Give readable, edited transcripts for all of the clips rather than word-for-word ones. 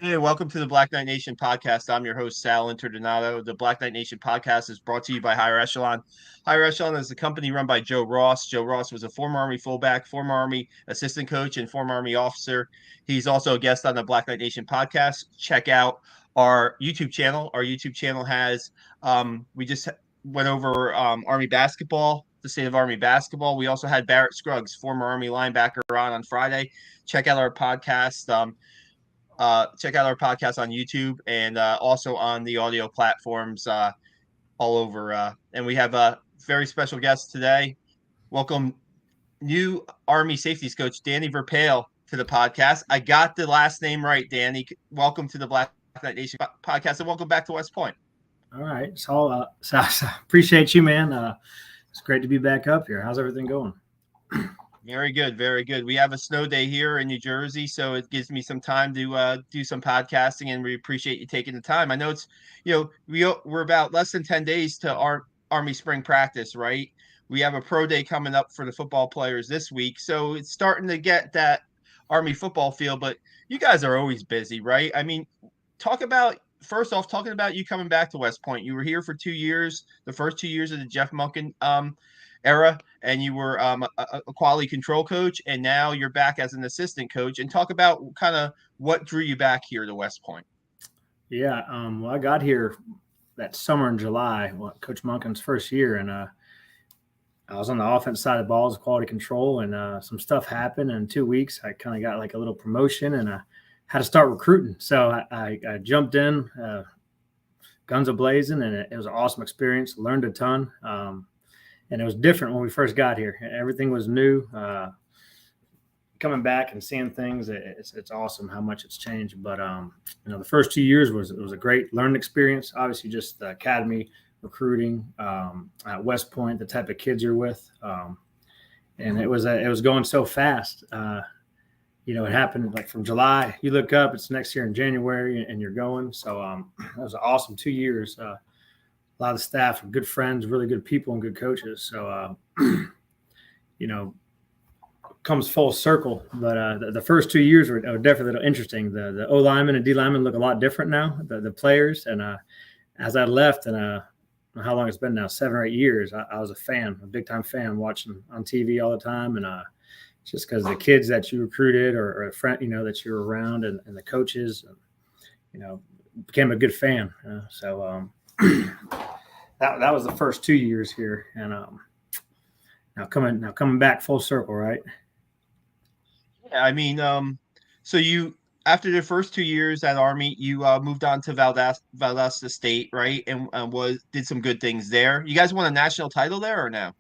Hey, welcome to the Black Knight Nation podcast. I'm your host, Sal Interdonato. The Black Knight Nation podcast is brought to you by Higher Echelon. Higher Echelon is a company run by Joe Ross. Joe Ross was a former Army fullback, former Army assistant coach, and former Army officer. He's also a guest on the Black Knight Nation podcast. Check out our YouTube channel. Our YouTube channel has, we just went over Army basketball, the state of Army basketball. We also had Barrett Scruggs, former Army linebacker, on Friday. Check out our podcast. Check out our podcast on YouTube and also on the audio platforms all over. And we have a very special guest today. Welcome, new Army safeties coach Danny Verpaele to the podcast. I got the last name right, Danny. Welcome to the Black Knight Nation podcast, and welcome back to West Point. All right, so appreciate you, man. It's great to be back up here. How's everything going? Very good, very good. We have a snow day here in New Jersey, so it gives me some time to do some podcasting, and we appreciate you taking the time. I know it's, we're about less than 10 days to our Army spring practice, right? We have a pro day coming up for the football players this week, so it's starting to get that Army football feel, but you guys are always busy, right? I mean, talking about you coming back to West Point. You were here for 2 years, the first 2 years of the Jeff Monken era, and you were a quality control coach, and now you're back as an assistant coach. And talk about kind of what drew you back here to West Point. Yeah, well, I got here that summer in July, Coach Monken's first year, and I was on the offense side of the ball as quality control, and some stuff happened. And in 2 weeks, I kind of got like a little promotion, and I had to start recruiting. So I jumped in, guns a-blazing, and it was an awesome experience. Learned a ton. And it was different when we first got here. Everything was new. Coming back and seeing things, it's awesome how much it's changed. But the first 2 years was a great learning experience. Obviously, just the academy, recruiting at West Point, the type of kids you're with, and it was going so fast. It happened like from July. You look up, it's next year in January, and you're going. So it was an awesome 2 years. A lot of the staff are good friends, really good people, and good coaches. So, comes full circle. But the first 2 years were definitely a little interesting. The O linemen and D linemen look a lot different now, the players. And as I left, and how long it's been now, 7 or 8 years, I was a big time fan, watching on TV all the time. And just because the kids that you recruited or a friend, that you're around, and the coaches, became a good fan. That was the first 2 years here, and now coming back full circle, right? Yeah, I mean, so you, after the first 2 years at Army, you moved on to Valdosta State, right? And did some good things there. You guys won a national title there, or no?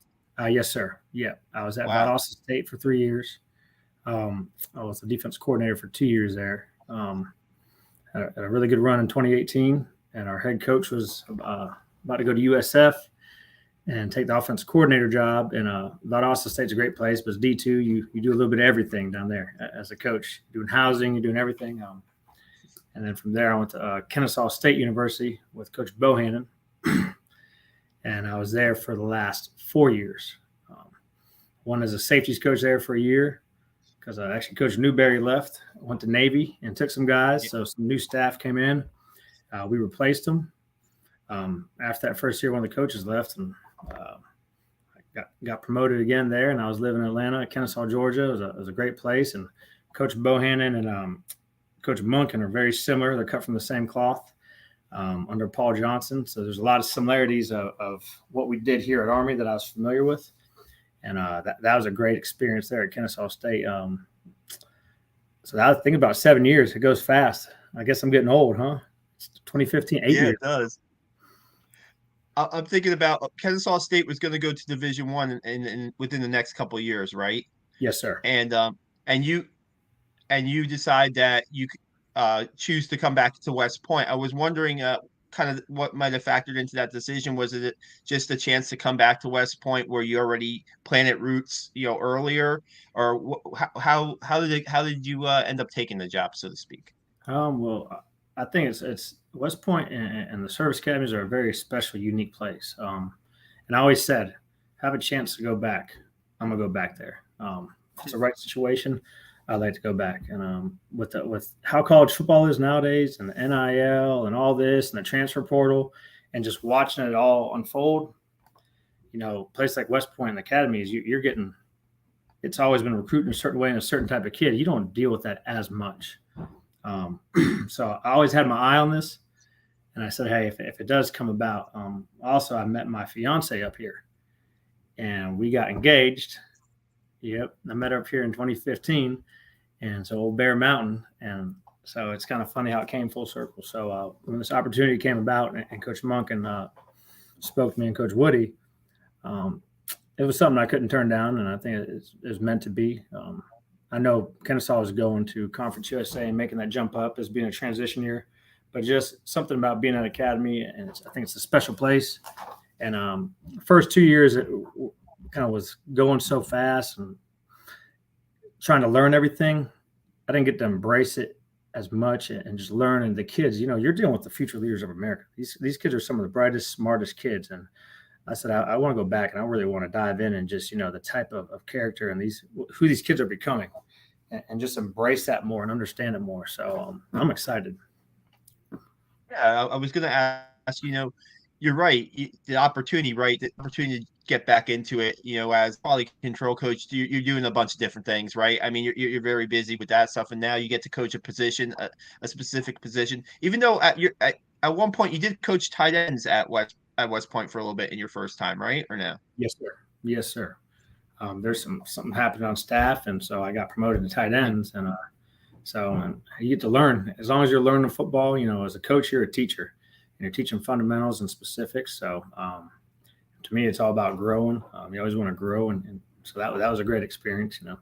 Yes, sir. Yeah, I was at Valdosta State for 3 years. I was the defense coordinator for 2 years there. Had a really good run in 2018, and our head coach was about to go to USF and take the offense coordinator job. And Valdosta State's a great place, but it's D2. You do a little bit of everything down there as a coach. You're doing housing, you're doing everything. And then from there, I went to Kennesaw State University with Coach Bohannon, and I was there for the last 4 years. One as a safeties coach there for a year, because actually Coach Newberry left, went to Navy and took some guys. So some new staff came in. We replaced them. After that first year, one of the coaches left, and I got promoted again there, and I was living in Atlanta, Kennesaw, Georgia. It was a great place, and Coach Bohannon and Coach Monken are very similar. They're cut from the same cloth under Paul Johnson. So there's a lot of similarities of what we did here at Army that I was familiar with, and that was a great experience there at Kennesaw State. So I was thinking about 7 years. It goes fast. I guess I'm getting old, huh? It's 2015, 8 years. Yeah, it does. I'm thinking about Kennesaw State was going to go to Division I in within the next couple of years, right? Yes, sir. And you decide that you choose to come back to West Point. I was wondering kind of what might have factored into that decision. Was it just a chance to come back to West Point where you already planted roots, earlier, or how did you end up taking the job, so to speak? Well, I think it's West Point and the service academies are a very special, unique place. And I always said, have a chance to go back, I'm gonna go back there. If it's the right situation. I'd like to go back. And with how college football is nowadays, and the NIL and all this, and the transfer portal, and just watching it all unfold, a place like West Point and academies, you're getting. It's always been recruiting a certain way and a certain type of kid. You don't deal with that as much. So I always had my eye on this, and I said, hey, if it does come about, also I met my fiance up here, and we got engaged. Yep, I met her up here in 2015, and so Old Bear Mountain, and so it's kind of funny how it came full circle. So when this opportunity came about, and Coach Monk spoke to me and Coach Woody, it was something I couldn't turn down, and I think it was meant to be. I know Kennesaw is going to Conference USA and making that jump up as being a transition year, but just something about being at Academy, and I think it's a special place. And first 2 years, it kind of was going so fast and trying to learn everything. I didn't get to embrace it as much and just learn. And the kids, you're dealing with the future leaders of America. These kids are some of the brightest, smartest kids. And I said, I want to go back, and I really want to dive in and just, the type of character and who these kids are becoming, and just embrace that more and understand it more. So I'm excited. Yeah, I was going to ask, you're right. The opportunity, right? The opportunity to get back into it, as quality control coach, you're doing a bunch of different things, right? I mean, you're very busy with that stuff. And now you get to coach a position, a specific position, even though at one point you did coach tight ends at West Point for a little bit in your first time, right? Or no? Yes, sir. Yes, sir. There's something happened on staff, and so I got promoted to tight ends, and so you get to learn. As long as you're learning football, as a coach, you're a teacher, and you're teaching fundamentals and specifics. So to me, it's all about growing. You always want to grow, and so that was a great experience. I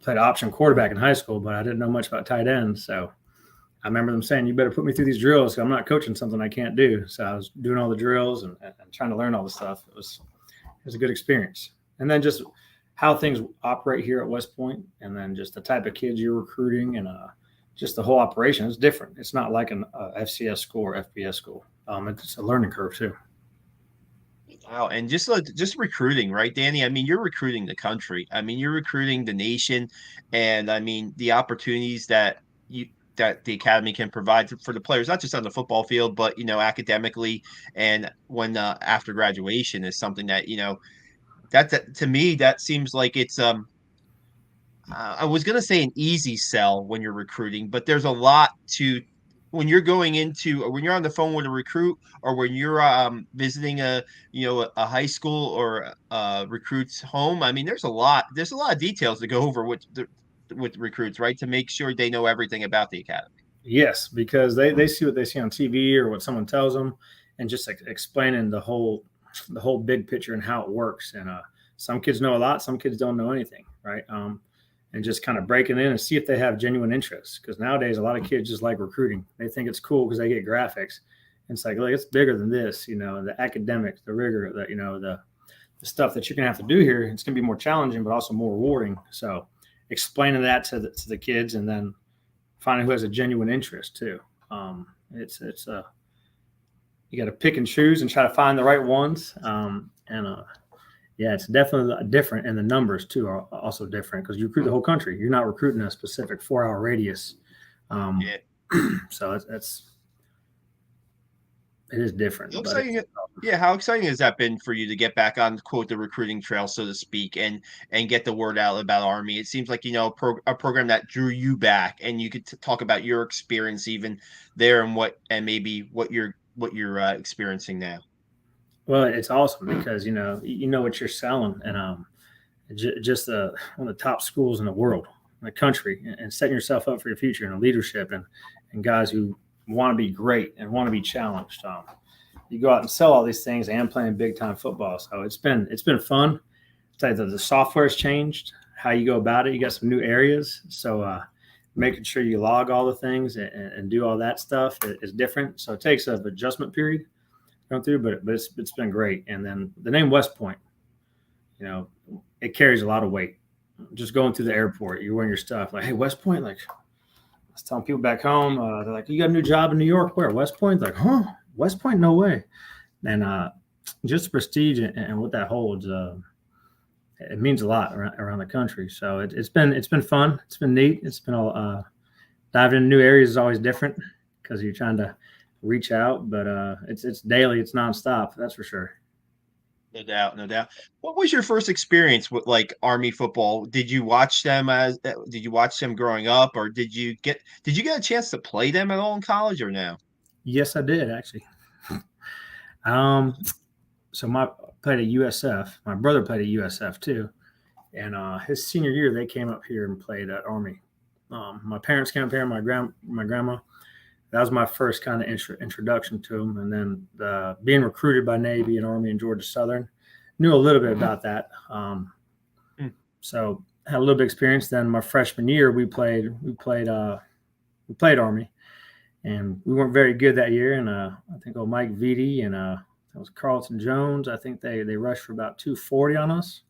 played option quarterback in high school, but I didn't know much about tight ends, so I remember them saying, you better put me through these drills because I'm not coaching something I can't do. So I was doing all the drills and trying to learn all the stuff. It was a good experience. And then just how things operate here at West Point, and then just the type of kids you're recruiting, and just the whole operation is different. It's not like an FCS school or FBS school. It's a learning curve too. Wow. And just recruiting, right, Danny? I mean, you're recruiting the country. I mean, you're recruiting the nation, and I mean, the opportunities that the academy can provide for the players, not just on the football field, but academically, and when after graduation is something that that to me that seems like it's I was gonna say an easy sell when you're recruiting, but there's a lot to when you're going into, or when you're on the phone with a recruit, or when you're visiting a high school or a recruit's home. I mean, there's a lot of details to go over with recruits, right, to make sure they know everything about the academy. Yes, because they see what they see on TV or what someone tells them, and just explaining the whole big picture and how it works. And some kids know a lot, some kids don't know anything, right? And just kind of breaking in and see if they have genuine interest. Because nowadays, a lot of kids just like recruiting. They think it's cool because they get graphics. And it's like, it's bigger than this, the academics, the rigor, the stuff that you're going to have to do here. It's going to be more challenging, but also more rewarding. So explaining that to the kids, and then finding who has a genuine interest too. It's you got to pick and choose and try to find the right ones. Yeah, it's definitely different, and the numbers too are also different because you recruit the whole country. You're not recruiting a specific 4-hour radius. So it is different. How exciting has that been for you to get back on, quote, the recruiting trail, so to speak, and get the word out about Army? It seems like a program that drew you back, and you could talk about your experience even there, and maybe what you're experiencing now. Well, it's awesome because you know what you're selling, and just one of the top schools in the world, in the country, and setting yourself up for your future and leadership, and guys who want to be great and want to be challenged. You go out and sell all these things and playing big time football. So it's been fun. I'll tell you that the software has changed, how you go about it. You got some new areas. So making sure you log all the things and do all that stuff is different. So it takes an adjustment period going through, but it's been great. And then the name West Point, it carries a lot of weight. Just going through the airport, you're wearing your stuff like, hey, West Point, like I was telling people back home, they're like, you got a new job in New York? Where? West Point? Like, huh? West Point? No way. And just the prestige and what that holds. it means a lot around the country. So it's been fun. It's been neat. It's been all diving into new areas is always different because you're trying to reach out, but it's daily. It's nonstop. That's for sure. No doubt, no doubt. What was your first experience with like Army football? Did you watch them growing up, or did you get a chance to play them at all in college or no? Yes, I did actually. Um, so my played at USF. My brother played at USF too, and his senior year they came up here and played at Army. My parents came up here. My grandma. That was my first kind of introduction to them, and then being recruited by Navy and Army and Georgia Southern, knew a little bit about that. Mm. So had a little bit of experience. Then my freshman year, we played Army, and we weren't very good that year. And I think Mike Vitti and that was Carlton Jones. I think they rushed for about 240 on us.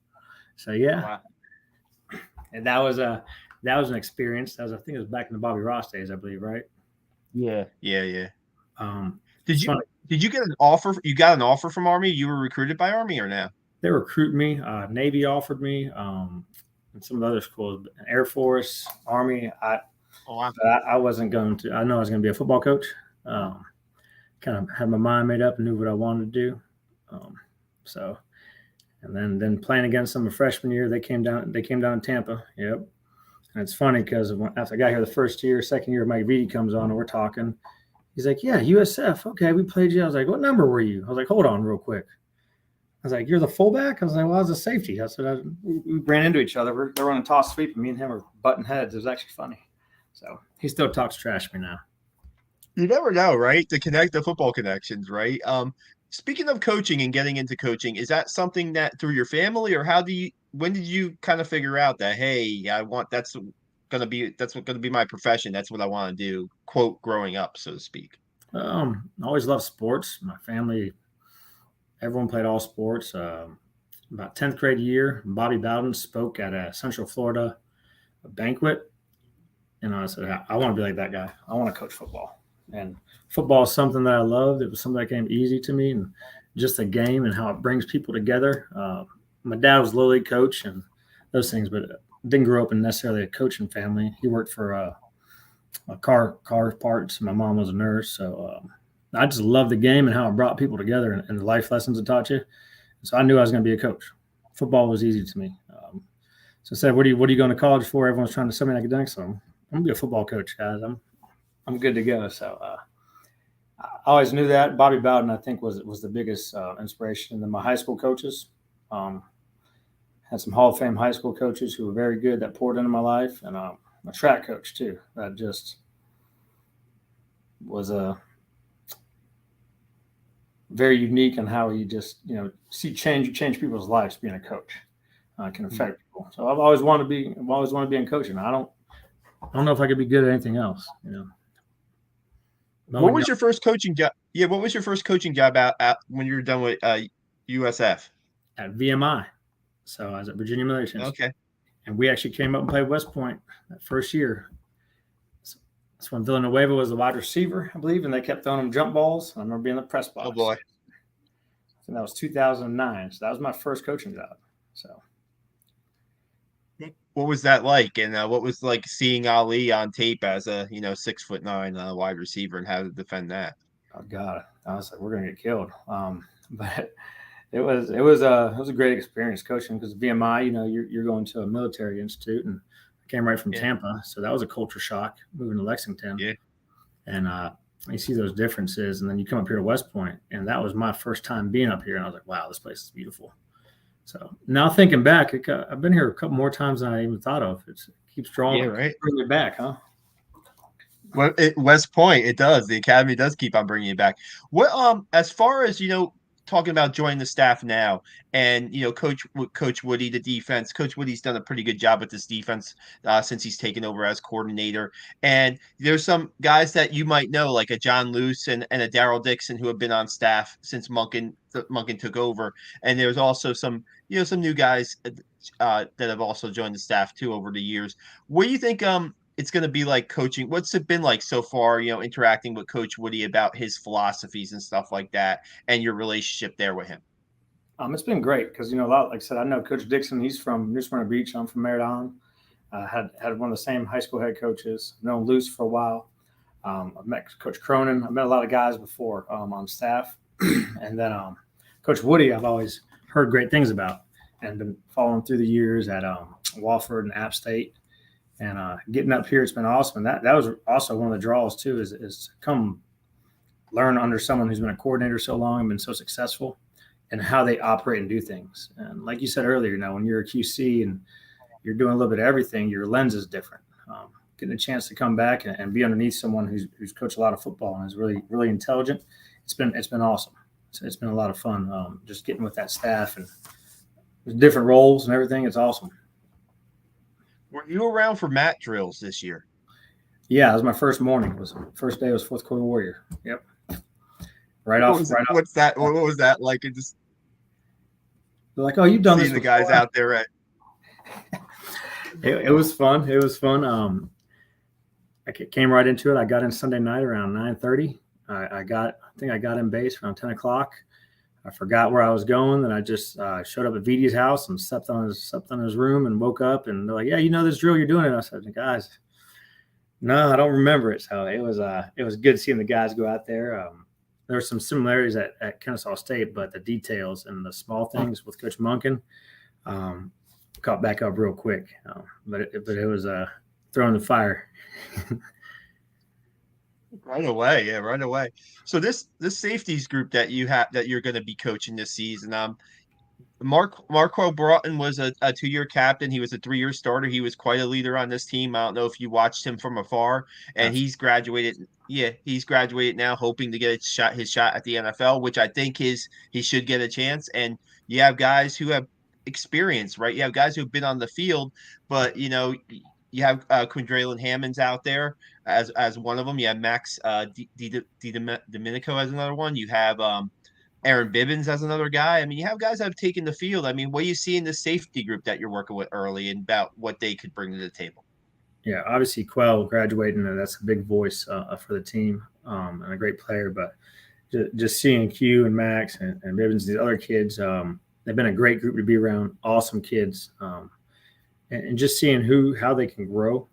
So yeah, Wow. and that was an experience. I think it was back in the Bobby Ross days, I believe, right? Yeah. Yeah, yeah. Um, Did it's you funny. did you get an offer? You got an offer from Army? You were recruited by Army or no? They recruited me. Navy offered me, and some of the other schools, Air Force, Army. Oh, wow. I wasn't going to. I know I was going to be a football coach. Kind of had my mind made up and knew what I wanted to do. So, and then playing against them a freshman year, they came down. They came down to Tampa. Yep. And it's funny because after I got here the first year, second year, Mike Vitti comes on and we're talking. He's like, "Yeah, USF. Okay, we played you." I was like, "What number were you?" I was like, "Hold on, real quick." I was like, "You're the fullback?" I was like, "Well, I was a safety." I said, we ran into each other. They're running toss sweep, and me and him are butting heads. It was actually funny. So he still talks trash to me now. You never know, right? The football connections, right? Speaking of coaching and getting into coaching, is that something that through your family, or when did you kind of figure out that, hey, that's what gonna be my profession. That's what I want to do, quote, growing up, so to speak. I always loved sports. My family, everyone played all sports. About 10th grade year, Bobby Bowden spoke at a Central Florida banquet. And I said, I want to be like that guy. I want to coach football. And football is something that I loved. It was something that came easy to me, and just the game and how it brings people together. My dad was a little league coach and those things, but didn't grow up in necessarily a coaching family. He worked for car parts. My mom was a nurse. So I just loved the game and how it brought people together and the life lessons it taught you. So I knew I was going to be a coach. Football was easy to me. So I said, what are you going to college for? Everyone's trying to send me academics. So I'm going to be a football coach, guys. I'm good to go. So I always knew that. Bobby Bowden, I think, was the biggest inspiration. And then my high school coaches, had some Hall of Fame high school coaches who were very good that poured into my life, and my track coach too. That just was a very unique in how he just see change people's lives. Being a coach can affect people. So I've always wanted to be in coaching. I don't know if I could be good at anything else. What was your first coaching job? Yeah, what was your first coaching job when you were done with USF? At VMI. So I was at Virginia Military Institute. Okay. And we actually came up and played West Point that first year. That's when Villanueva was the wide receiver, I believe, and they kept throwing him jump balls. I remember being in the press box. Oh, boy. And that was 2009. So that was my first coaching job. So what was that like? And what was like seeing Ali on tape as a 6'9" wide receiver and how to defend that? Oh God, I was like, we're gonna get killed. But it was a great experience coaching because VMI, you're going to a military institute, and I came right from Tampa, so that was a culture shock moving to Lexington. Yeah. And you see those differences, and then you come up here to West Point, and that was my first time being up here, and I was like, wow, this place is beautiful. So now thinking back, I've been here a couple more times than I even thought of. It keeps drawing me back, huh? Well, West Point, it does. The academy does keep on bringing you back. What as far as talking about joining the staff now, and Coach Woody, the defense. Coach Woody's done a pretty good job with this defense since he's taken over as coordinator. And there's some guys that you might know, like a John Luce and a Daryl Dixon, who have been on staff since Monken took over. And there's also some new guys that have also joined the staff too over the years. What do you think? It's going to be like coaching. What's it been like so far, interacting with Coach Woody about his philosophies and stuff like that, and your relationship there with him? It's been great because a lot. Like I said, I know Coach Dixon. He's from New Smyrna Beach. I'm from Merritt Island. Had one of the same high school head coaches. I've known Luce for a while. I've met Coach Cronin. I've met a lot of guys before on staff, and then Coach Woody. I've always heard great things about, and been following through the years at Wofford and App State, and getting up here. It's been awesome. And that was also one of the draws too. Is to come learn under someone who's been a coordinator so long and been so successful, and how they operate and do things. And like you said earlier, when you're a QC and you're doing a little bit of everything, your lens is different. Getting a chance to come back and be underneath someone who's coached a lot of football and is really, really intelligent. It's been awesome. It's been a lot of fun. Just getting with that staff and different roles and everything. It's awesome. Were you around for mat drills this year? Yeah, it was my first morning. It was first day. It was fourth quarter warrior. Yep. Right off. What's that? What was that like? It just they're like, oh, you've done this. The guys out there at. It was fun. It was fun. I came right into it. I got in Sunday night around 9:30. I think I got in base around 10 o'clock. I forgot where I was going. Then I just showed up at VD's house and slept on his room and woke up. And they're like, yeah, you know this drill you're doing it. I said, guys, no, I don't remember it. So it was good seeing the guys go out there. There were some similarities at Kennesaw State, but the details and the small things with Coach Munkin caught back up real quick. But it was throwing the fire. Right away, yeah, right away. So this safeties group that you're going to be coaching this season, Marco Broughton was a 2-year captain. He was a 3-year starter. He was quite a leader on this team. I don't know if you watched him from afar, and he's graduated. Yeah, he's graduated now, hoping to get his shot at the NFL, which I think he should get a chance. And you have guys who have experience, right? You have guys who've been on the field, but you have Quindraylon Hammonds out there as one of them. You have Max Domenico as another one. You have Aaron Bibbins as another guy. I mean, you have guys that have taken the field. I mean, what do you see in the safety group that you're working with early and about what they could bring to the table? Yeah, obviously Quell graduating, that's a big voice for the team and a great player. But just seeing Q and Max and Bibbins, these other kids, they've been a great group to be around. Awesome kids. And just seeing how they can grow.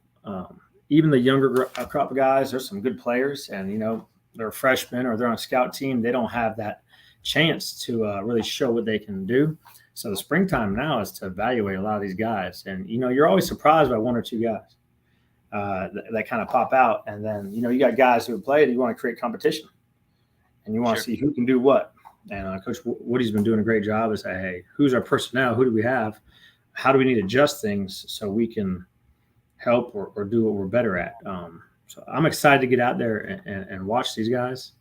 Even the younger crop of guys, there's some good players, and they're freshmen or they're on a scout team. They don't have that chance to really show what they can do. So the springtime now is to evaluate a lot of these guys, and you're always surprised by one or two guys that kind of pop out, and then you got guys who have played. You want to create competition, and you want to see who can do what. And Coach Woody's been doing a great job. Is say, hey, who's our personnel? Who do we have? How do we need to adjust things so we can help or do what we're better at? So I'm excited to get out there and watch these guys.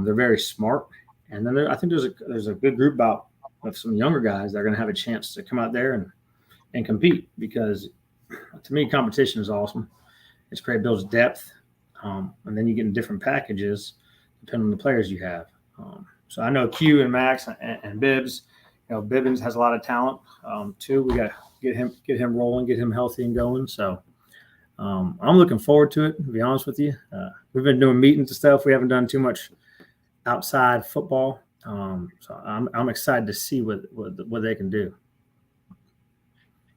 They're very smart. And then I think there's a good group of some younger guys that are going to have a chance to come out there and compete, because to me, competition is awesome. It's great. It builds depth. And then you get in different packages depending on the players you have. So I know Q and Max and Bibbs. Bibbins has a lot of talent too. We got to get him rolling, get him healthy and going. So I'm looking forward to it, to be honest with you. We've been doing meetings and stuff. We haven't done too much outside football. So I'm excited to see what they can do.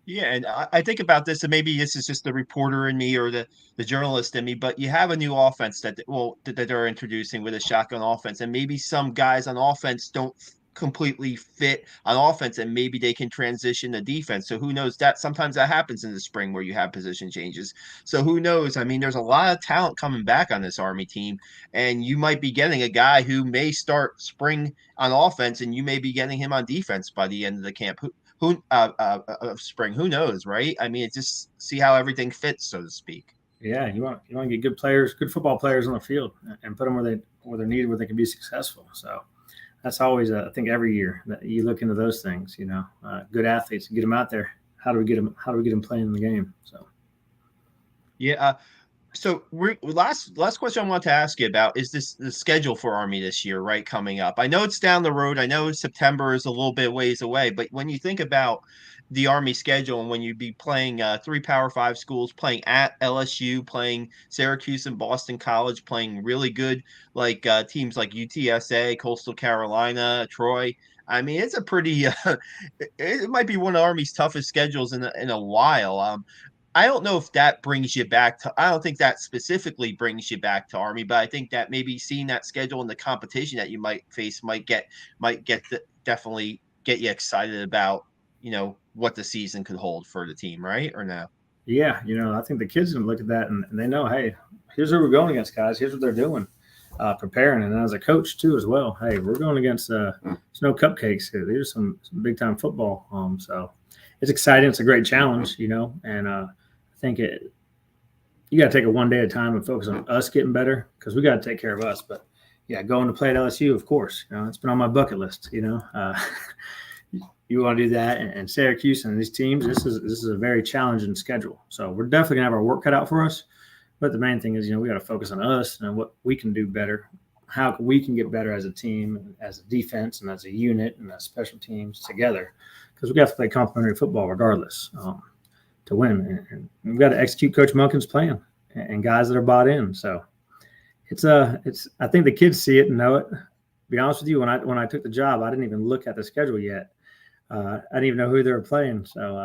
Yeah, and I think about this, and maybe this is just the reporter in me or the journalist in me, but you have a new offense that they're introducing with a shotgun offense, and maybe some guys on offense don't completely fit on offense, and maybe they can transition to defense. So who knows? That sometimes that happens in the spring where you have position changes. So who knows? I mean, there's a lot of talent coming back on this Army team, and you might be getting a guy who may start spring on offense, and you may be getting him on defense by the end of the camp. Of spring, who knows, right? I mean, just see how everything fits, so to speak. Yeah, you want to get good players, good football players on the field, and put them where they're needed, where they can be successful. So that's always, I think, every year that you look into those things. Good athletes, get them out there. How do we get them playing in the game? So yeah. So last question I want to ask you about is the schedule for Army this year, right? Coming up. I know it's down the road. I know September is a little bit ways away, but when you think about the Army schedule and when you be playing 3 Power 5 schools, playing at LSU, playing Syracuse and Boston College, playing really good teams like UTSA, Coastal Carolina, Troy. I mean, it's a pretty. It might be one of Army's toughest schedules in a while. I don't know if that brings you back to. I don't think that specifically brings you back to Army, but I think that maybe seeing that schedule and the competition that you might face definitely get you excited about what the season could hold for the team, right? Or no? Yeah, I think the kids can look at that and they know, hey, here's who we're going against, guys. Here's what they're doing, preparing. And as a coach too, as well. Hey, we're going against it's no cupcakes here. These are some big time football. So it's exciting. It's a great challenge, and I think you got to take it one day at a time and focus on us getting better because we got to take care of us. But yeah, going to play at LSU, of course, it's been on my bucket list. You want to do that, and Syracuse and these teams. This is a very challenging schedule, so we're definitely gonna have our work cut out for us. But the main thing is, we got to focus on us and what we can do better, how we can get better as a team, as a defense, and as a unit, and as special teams together, because we have to play complementary football regardless to win. And we've got to execute Coach Monken's plan and guys that are bought in. So it's I think the kids see it and know it. To be honest with you, when I took the job, I didn't even look at the schedule yet. I didn't even know who they were playing. So,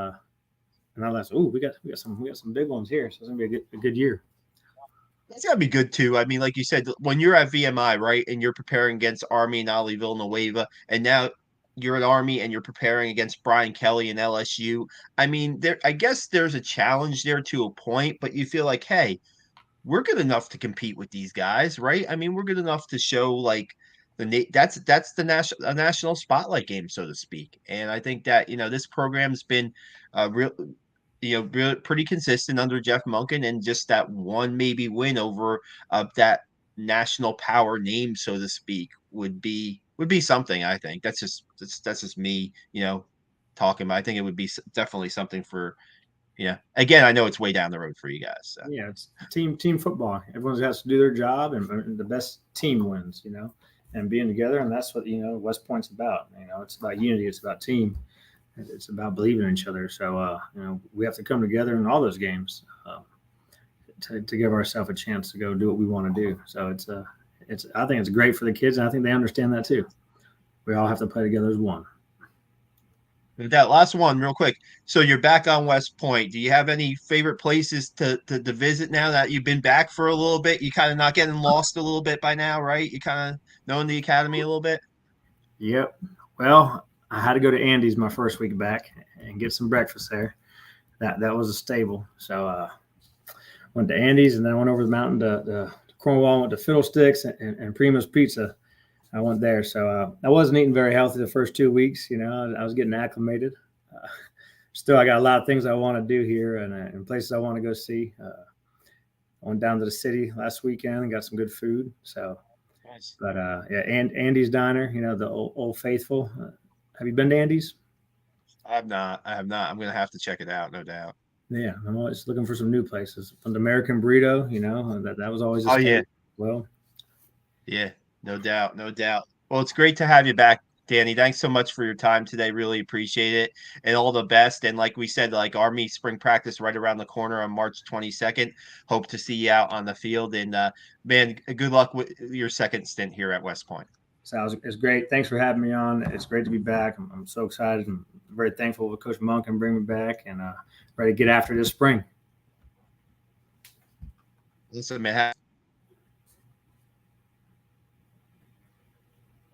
and I was like, we got some big ones here. So it's gonna be a good year. That's gotta be good too. I mean, like you said, when you're at VMI, right, and you're preparing against Army and Ali Villanueva, and now you're at Army and you're preparing against Brian Kelly and LSU. I mean, I guess there's a challenge there to a point, but you feel like, hey, we're good enough to compete with these guys, right? I mean, we're good enough to show like that's the national spotlight game, so to speak. And I think that this program's been real, pretty consistent under Jeff Monken, and just that one maybe win over that national power name, so to speak, would be something. I think that's just me, talking. But I think it would be definitely something for. Yeah. Again, I know it's way down the road for you guys. So. Yeah, it's team football. Everyone has to do their job, and the best team wins. And being together, and that's what West Point's about. It's about unity. It's about team. It's about believing in each other. So we have to come together in all those games to give ourselves a chance to go do what we want to do. So I think it's great for the kids, and I think they understand that too. We all have to play together as one. That last one, real quick. So you're back on West Point. Do you have any favorite places to visit now that you've been back for a little bit? You kind of not getting lost a little bit by now, right? You kind of knowing the academy a little bit. Yep. Well, I had to go to Andy's my first week back and get some breakfast there. That was a staple. So went to Andy's, and then I went over the mountain to Cornwall, went to Fiddlesticks and Prima's Pizza. I went there. So I wasn't eating very healthy the first 2 weeks. I was getting acclimated. Still, I got a lot of things I want to do here and places I want to go see. I went down to the city last weekend and got some good food. So, nice. But yeah, Andy's Diner, the old faithful. Have you been to Andy's? I have not. I'm going to have to check it out, no doubt. Yeah, I'm always looking for some new places. The American Burrito, that was always a yeah. Well, yeah. No doubt. Well, it's great to have you back, Danny. Thanks so much for your time today. Really appreciate it, and all the best. And like we said, like Army spring practice right around the corner on March 22nd. Hope to see you out on the field. And man, good luck with your second stint here at West Point. Sounds it's great. Thanks for having me on. It's great to be back. I'm so excited and very thankful that Coach Monk can bring me back and ready to get after this spring. Listen, man.